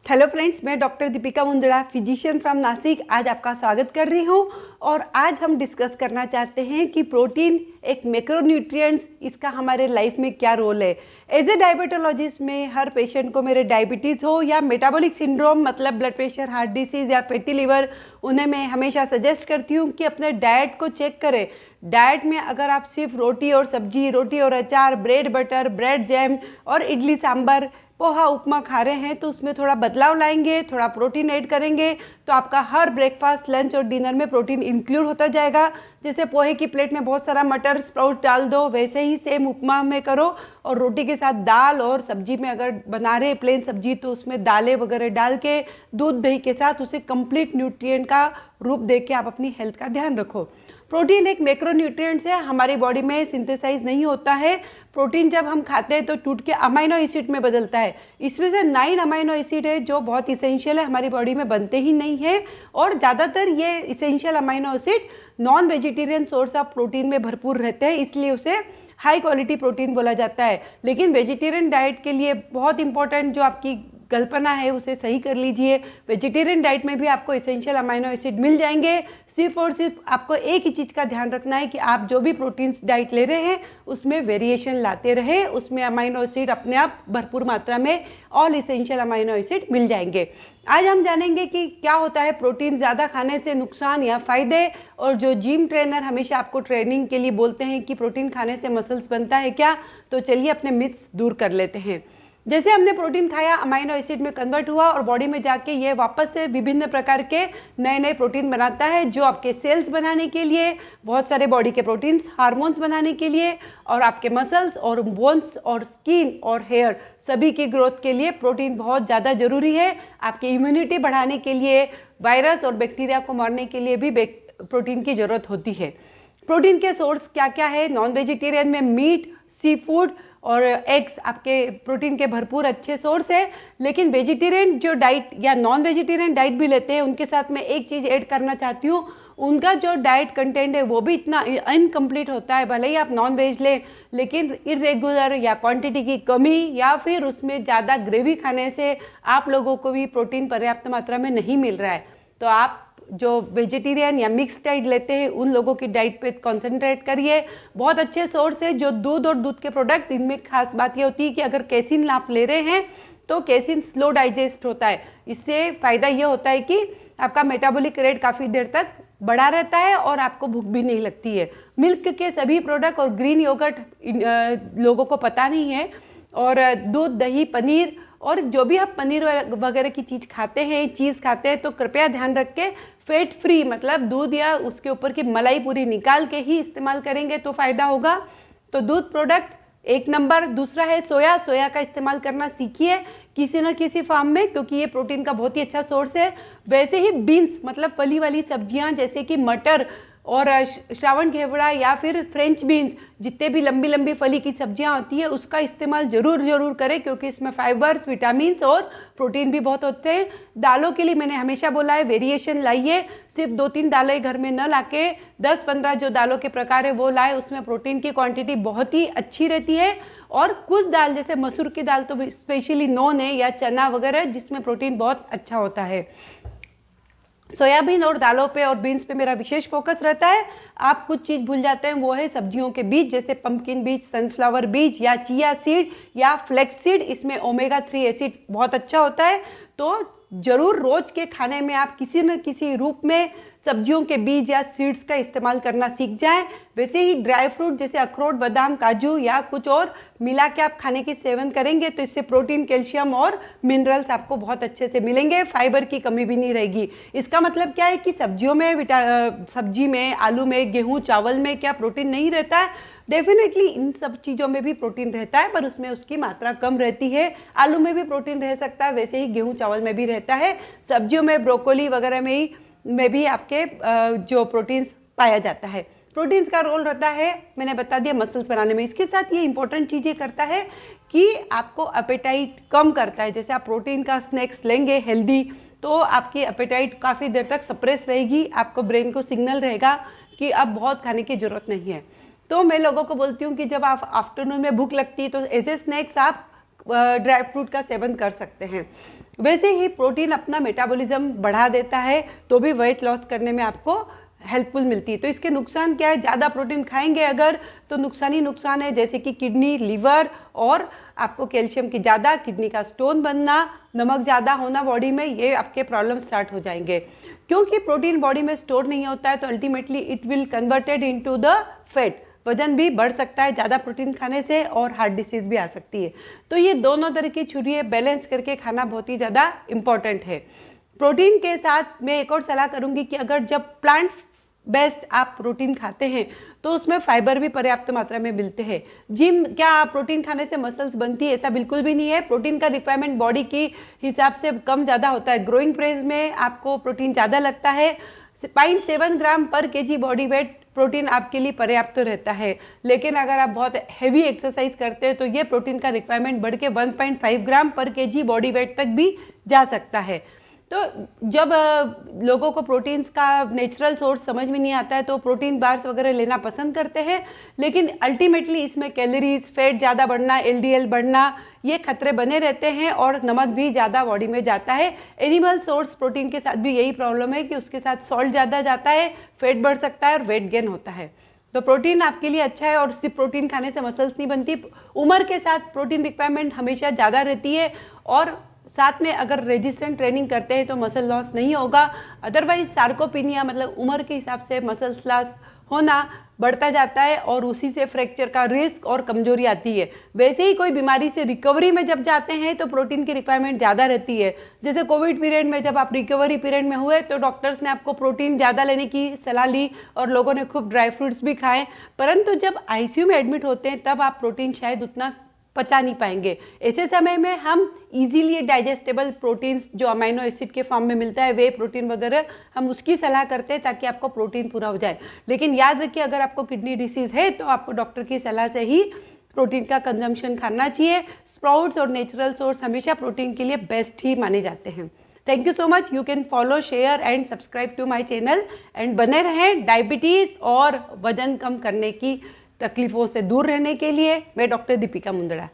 Hello friends, मैं doctor Deepika Mundada, physician from Nashik, आज आपका स्वागत कर रही हूं। और आज हम डिस्कस करना चाहते हैं कि प्रोटीन एक मैक्रोन्यूट्रिएंट्स, इसका हमारे लाइफ में क्या रोल है। एज ए डायबिटोलॉजिस्ट में हर पेशेंट को, मेरे डायबिटीज़ हो या मेटाबॉलिक सिंड्रोम मतलब ब्लड प्रेशर, हार्ट डिसीज़ या फैटी लिवर, उन्हें मैं हमेशा सजेस्ट करती हूँ कि अपने डाइट को चेक करें। डाइट में अगर आप सिर्फ रोटी और सब्जी, रोटी और अचार, ब्रेड बटर, ब्रेड जैम और इडली सांभर, पोहा उपमा खा रहे हैं तो उसमें थोड़ा बदलाव लाएंगे, थोड़ा प्रोटीन ऐड करेंगे तो आपका हर ब्रेकफास्ट, लंच और डिनर में प्रोटीन इंक्लूड होता जाएगा। जैसे पोहे की प्लेट में बहुत सारा मटर स्प्राउट डाल दो, वैसे ही सेम उपमा में करो। और रोटी के साथ दाल, और सब्जी में अगर बना रहे प्लेन सब्जी तो उसमें दालें वगैरह डाल के दूध दही के साथ उसे कंप्लीट न्यूट्रिएंट का रूप दे के आप अपनी हेल्थ का ध्यान रखो। प्रोटीन एक मैक्रोन्यूट्रिएंट्स है, हमारी बॉडी में सिंथेसाइज नहीं होता है। प्रोटीन जब हम खाते हैं तो टूट के अमाइनो एसिड में बदलता है। इसमें से 9 अमाइनो एसिड है जो बहुत इसेंशियल है, हमारी बॉडी में बनते ही नहीं है। और ज़्यादातर ये essential amino acid non vegetarian source of protein में भरपूर रहते हैं, इसलिए उसे हाई क्वालिटी प्रोटीन बोला जाता है। लेकिन वेजिटेरियन डाइट के लिए बहुत इंपॉर्टेंट जो आपकी कल्पना है उसे सही कर लीजिए। वेजिटेरियन डाइट में भी आपको इसेंशियल अमाइनो एसिड मिल जाएंगे। सिर्फ और सिर्फ आपको एक ही चीज़ का ध्यान रखना है कि आप जो भी प्रोटीन्स डाइट ले रहे हैं उसमें वेरिएशन लाते रहे, उसमें अमाइनो एसिड अपने आप भरपूर मात्रा में ऑल इसेंशियल अमाइनो एसिड मिल जाएंगे। आज हम जानेंगे कि क्या होता है प्रोटीन ज़्यादा खाने से नुकसान या फ़ायदे, और जो जिम ट्रेनर हमेशा आपको ट्रेनिंग के लिए बोलते हैं कि प्रोटीन खाने से मसल्स बनता है क्या, तो चलिए अपने मिथ्स दूर कर लेते हैं। जैसे हमने प्रोटीन खाया, अमाइनो एसिड में कन्वर्ट हुआ और बॉडी में जाके ये वापस से विभिन्न प्रकार के नए नए प्रोटीन बनाता है, जो आपके सेल्स बनाने के लिए, बहुत सारे बॉडी के प्रोटीन्स, हार्मोन्स बनाने के लिए, और आपके मसल्स और बोन्स और स्किन और हेयर सभी की ग्रोथ के लिए प्रोटीन बहुत ज़्यादा ज़रूरी है। आपकी इम्यूनिटी बढ़ाने के लिए, वायरस और बैक्टीरिया को मारने के लिए भी प्रोटीन की ज़रूरत होती है। प्रोटीन के सोर्स क्या क्या है? नॉन वेजिटेरियन में मीट, सी फूड और एग्स आपके प्रोटीन के भरपूर अच्छे सोर्स है। लेकिन वेजिटेरियन जो डाइट या नॉन वेजिटेरियन डाइट भी लेते हैं, उनके साथ मैं एक चीज़ ऐड करना चाहती हूँ, उनका जो डाइट कंटेंट है वो भी इतना इनकम्प्लीट होता है। भले ही आप नॉन वेज लें, लेकिन इरेगुलर या क्वांटिटी की कमी या फिर उसमें ज़्यादा ग्रेवी खाने से आप लोगों को भी प्रोटीन पर्याप्त मात्रा में नहीं मिल रहा है। तो आप जो वेजिटेरियन या मिक्स डाइट लेते हैं उन लोगों की डाइट पे कंसंट्रेट करिए। बहुत अच्छे सोर्स है जो दूध और दूध के प्रोडक्ट, इनमें खास बात ये होती है कि अगर कैसीन आप ले रहे हैं तो कैसीन स्लो डाइजेस्ट होता है। इससे फ़ायदा ये होता है कि आपका मेटाबॉलिक रेट काफ़ी देर तक बढ़ा रहता है और आपको भूख भी नहीं लगती है। मिल्क के सभी प्रोडक्ट और ग्रीन योगर्ट लोगों को पता नहीं है, और दूध, दही, पनीर और जो भी आप पनीर वगैरह की चीज़ खाते हैं, चीज़ खाते हैं, तो कृपया ध्यान रख के फैट फ्री मतलब दूध या उसके ऊपर की मलाई पूरी निकाल के ही इस्तेमाल करेंगे तो फ़ायदा होगा। तो दूध प्रोडक्ट एक नंबर। दूसरा है सोया। सोया का इस्तेमाल करना सीखिए किसी न किसी फॉर्म में, क्योंकि ये प्रोटीन का बहुत ही अच्छा सोर्स है। वैसे ही बीन्स मतलब फली वाली सब्जियां जैसे कि मटर और श्रावण घेवड़ा या फिर फ्रेंच बीन्स, जितने भी लंबी लंबी फली की सब्जियां होती है उसका इस्तेमाल ज़रूर करें, क्योंकि इसमें फाइबर्स, विटामिन्स और प्रोटीन भी बहुत होते हैं। दालों के लिए मैंने हमेशा बोला है वेरिएशन लाइए। सिर्फ 2-3 दालें घर में न लाके 10-15 जो दालों के प्रकार है वो लाए, उसमें प्रोटीन की क्वांटिटी बहुत ही अच्छी रहती है। और कुछ दाल जैसे मसूर की दाल तो स्पेशली नॉन है, या चना वगैरह, जिसमें प्रोटीन बहुत अच्छा होता है। सोयाबीन और दालों पे और बीन्स पे मेरा विशेष फोकस रहता है। आप कुछ चीज़ भूल जाते हैं, वो है सब्जियों के बीज, जैसे पंपकिन बीज, सनफ्लावर बीज या चिया सीड या फ्लेक्स सीड। इसमें ओमेगा 3 एसिड बहुत अच्छा होता है। तो ज़रूर रोज़ के खाने में आप किसी न किसी रूप में सब्जियों के बीज या सीड्स का इस्तेमाल करना सीख जाएं। वैसे ही ड्राई फ्रूट जैसे अखरोट, बादाम, काजू या कुछ और मिला के आप खाने की सेवन करेंगे तो इससे प्रोटीन, कैल्शियम और मिनरल्स आपको बहुत अच्छे से मिलेंगे। फाइबर की कमी भी नहीं रहेगी। इसका मतलब क्या है कि सब्जियों में, सब्जी में, आलू में, गेहूँ, चावल में क्या प्रोटीन नहीं रहता है? डेफिनेटली इन सब चीज़ों में भी प्रोटीन रहता है, पर उसमें उसकी मात्रा कम रहती है। आलू में भी प्रोटीन रह सकता है, वैसे ही गेहूँ चावल में भी रहता है। सब्जियों में, ब्रोकोली वगैरह में भी आपके जो प्रोटीन्स पाया जाता है। प्रोटीन्स का रोल रहता है, मैंने बता दिया, मसल्स बनाने में। इसके साथ ये इंपॉर्टेंट चीज़ ये करता है कि आपको अपेटाइट कम करता है। जैसे आप प्रोटीन का स्नैक्स लेंगे हेल्दी, तो आपकी अपेटाइट काफ़ी देर तक सप्रेस रहेगी। आपको ब्रेन को सिग्नल रहेगा कि अब बहुत खाने की ज़रूरत नहीं है। तो मैं लोगों को बोलती हूँ कि जब आप आफ्टरनून में भूख लगती है तो एज ए स्नैक्स आप ड्राई फ्रूट का सेवन कर सकते हैं। वैसे ही प्रोटीन अपना मेटाबॉलिज्म बढ़ा देता है, तो भी वेट लॉस करने में आपको हेल्पफुल मिलती है। तो इसके नुकसान क्या है, ज़्यादा प्रोटीन खाएंगे अगर तो नुकसान ही नुकसान है, जैसे कि किडनी, लीवर और आपको कैल्शियम की ज़्यादा, किडनी का स्टोन बनना, नमक ज़्यादा होना बॉडी में, ये आपके प्रॉब्लम स्टार्ट हो जाएंगे। क्योंकि प्रोटीन बॉडी में स्टोर नहीं होता है तो ultimately it will converted into the fat, वजन भी बढ़ सकता है ज़्यादा प्रोटीन खाने से और हार्ट डिसीज भी आ सकती है। तो ये दोनों तरह की छुरी बैलेंस करके खाना बहुत ही ज़्यादा इम्पॉर्टेंट है। प्रोटीन के साथ मैं एक और सलाह करूँगी कि अगर जब प्लांट बेस्ट आप प्रोटीन खाते हैं तो उसमें फाइबर भी पर्याप्त मात्रा में मिलते हैं। जिम क्या प्रोटीन खाने से मसल्स बनती है, ऐसा बिल्कुल भी नहीं है। प्रोटीन का रिक्वायरमेंट बॉडी के हिसाब से कम ज़्यादा होता है। ग्रोइंग फेज में आपको प्रोटीन ज़्यादा लगता है, 0.7 ग्राम पर केजी बॉडी वेट प्रोटीन आपके लिए पर्याप्त रहता है। लेकिन अगर आप बहुत हैवी एक्सरसाइज करते हैं तो ये प्रोटीन का रिक्वायरमेंट बढ़ के 1.5 ग्राम पर केजी बॉडी वेट तक भी जा सकता है। तो जब लोगों को प्रोटीन्स का नेचुरल सोर्स समझ में नहीं आता है तो प्रोटीन बार्स वगैरह लेना पसंद करते हैं, लेकिन अल्टीमेटली इसमें कैलोरीज, फैट ज़्यादा बढ़ना, LDL बढ़ना, ये खतरे बने रहते हैं और नमक भी ज़्यादा बॉडी में जाता है। एनिमल सोर्स प्रोटीन के साथ भी यही प्रॉब्लम है कि उसके साथ सॉल्ट ज़्यादा जाता है, फैट बढ़ सकता है और वेट गेन होता है। तो प्रोटीन आपके लिए अच्छा है और सिर्फ प्रोटीन खाने से मसल्स नहीं बनती। उम्र के साथ प्रोटीन रिक्वायरमेंट हमेशा ज़्यादा रहती है और साथ में अगर रेजिस्टेंट ट्रेनिंग करते हैं तो मसल लॉस नहीं होगा। अदरवाइज सार्कोपिनिया मतलब उम्र के हिसाब से मसल्स लॉस होना बढ़ता जाता है और उसी से फ्रैक्चर का रिस्क और कमजोरी आती है। वैसे ही कोई बीमारी से रिकवरी में जब जाते हैं तो प्रोटीन की रिक्वायरमेंट ज़्यादा रहती है। जैसे कोविड पीरियड में जब आप रिकवरी पीरियड में हुए तो डॉक्टर्स ने आपको प्रोटीन ज़्यादा लेने की सलाह ली और लोगों ने खूब ड्राई फ्रूट्स भी खाए, परंतु जब ICU में एडमिट होते हैं तब आप प्रोटीन शायद उतना पचा नहीं पाएंगे। ऐसे समय में हम इजीली डाइजेस्टेबल प्रोटीन्स जो अमाइनो एसिड के फॉर्म में मिलता है, वे प्रोटीन वगैरह, हम उसकी सलाह करते हैं ताकि आपको प्रोटीन पूरा हो जाए। लेकिन याद रखिए अगर आपको किडनी डिसीज़ है तो आपको डॉक्टर की सलाह से ही प्रोटीन का कंजम्पशन करना चाहिए। स्प्राउट्स और नेचुरल सोर्स हमेशा प्रोटीन के लिए बेस्ट ही माने जाते हैं। Thank you so much. You can follow, share and subscribe to my channel and बने रहें डायबिटीज़ और वजन कम करने की तकलीफों से दूर रहने के लिए। मैं डॉक्टर दीपिका मुंदड़ा।